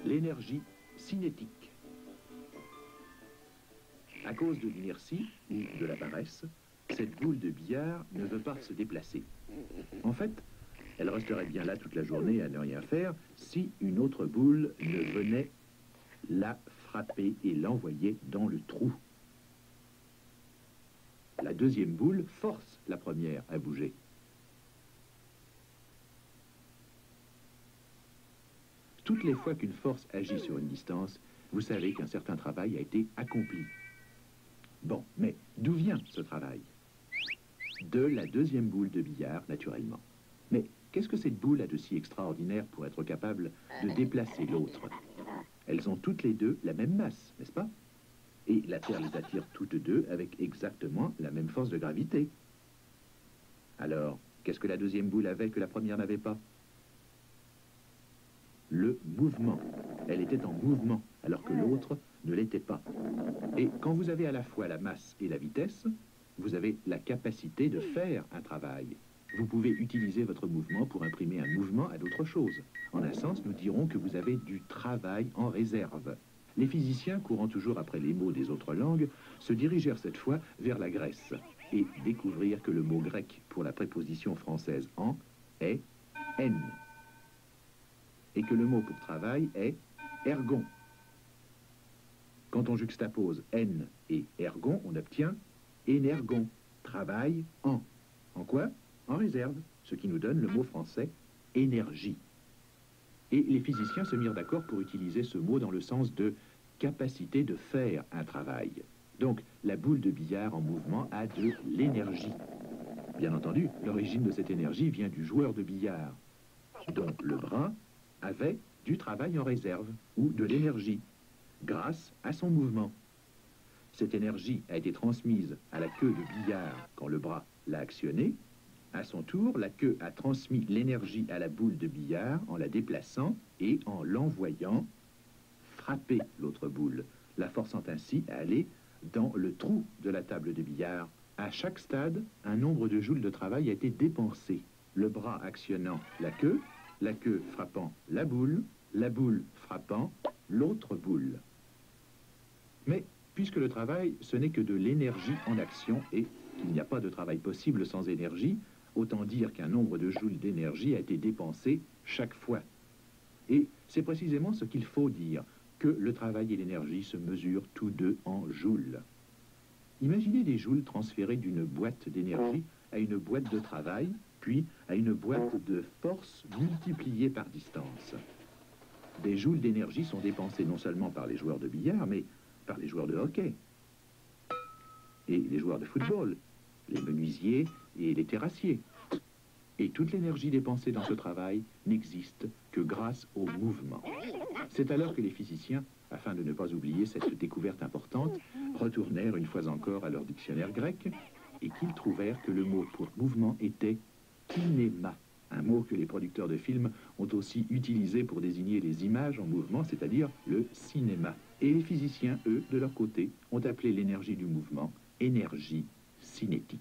l'énergie cinétique. À cause de l'inertie ou de la paresse, cette boule de billard ne veut pas se déplacer. En fait, elle resterait bien là toute la journée à ne rien faire si une autre boule ne venait la frapper et l'envoyer dans le trou. La deuxième boule force la première à bouger. Toutes les fois qu'une force agit sur une distance, vous savez qu'un certain travail a été accompli. Bon, mais d'où vient ce travail? De la deuxième boule de billard, naturellement. Mais qu'est-ce que cette boule a de si extraordinaire pour être capable de déplacer l'autre? Elles ont toutes les deux la même masse, n'est-ce pas? Et la Terre les attire toutes deux avec exactement la même force de gravité. Alors, qu'est-ce que la deuxième boule avait que la première n'avait pas? Le mouvement. Elle était en mouvement, alors que l'autre ne l'était pas. Et quand vous avez à la fois la masse et la vitesse, vous avez la capacité de faire un travail. Vous pouvez utiliser votre mouvement pour imprimer un mouvement à d'autres choses. En un sens, nous dirons que vous avez du travail en réserve. Les physiciens, courant toujours après les mots des autres langues, se dirigèrent cette fois vers la Grèce et découvrirent que le mot grec pour la préposition française « en » est « en » et que le mot pour travail est « ergon ». Quand on juxtapose « en » et « ergon », on obtient « énergon », travail en. En quoi? En réserve, ce qui nous donne le mot français « énergie ». Et les physiciens se mirent d'accord pour utiliser ce mot dans le sens de capacité de faire un travail. Donc, la boule de billard en mouvement a de l'énergie. Bien entendu, l'origine de cette énergie vient du joueur de billard, dont le bras avait du travail en réserve, ou de l'énergie, grâce à son mouvement. Cette énergie a été transmise à la queue de billard quand le bras l'a actionné. À son tour, la queue a transmis l'énergie à la boule de billard en la déplaçant et en l'envoyant frapper l'autre boule, la forçant ainsi à aller dans le trou de la table de billard. À chaque stade, un nombre de joules de travail a été dépensé. Le bras actionnant la queue frappant la boule frappant l'autre boule. Mais puisque le travail, ce n'est que de l'énergie en action et qu'il n'y a pas de travail possible sans énergie, autant dire qu'un nombre de joules d'énergie a été dépensé chaque fois. Et c'est précisément ce qu'il faut dire, que le travail et l'énergie se mesurent tous deux en joules. Imaginez des joules transférés d'une boîte d'énergie à une boîte de travail, puis à une boîte de force multipliée par distance. Des joules d'énergie sont dépensés non seulement par les joueurs de billard, mais par les joueurs de hockey et les joueurs de football, les menuisiers et les terrassiers. Et toute l'énergie dépensée dans ce travail n'existe que grâce au mouvement. C'est alors que les physiciens, afin de ne pas oublier cette découverte importante, retournèrent une fois encore à leur dictionnaire grec et qu'ils trouvèrent que le mot pour mouvement était kinéma, un mot que les producteurs de films ont aussi utilisé pour désigner les images en mouvement, c'est-à-dire le cinéma. Et les physiciens, eux, de leur côté, ont appelé l'énergie du mouvement énergie cinétique.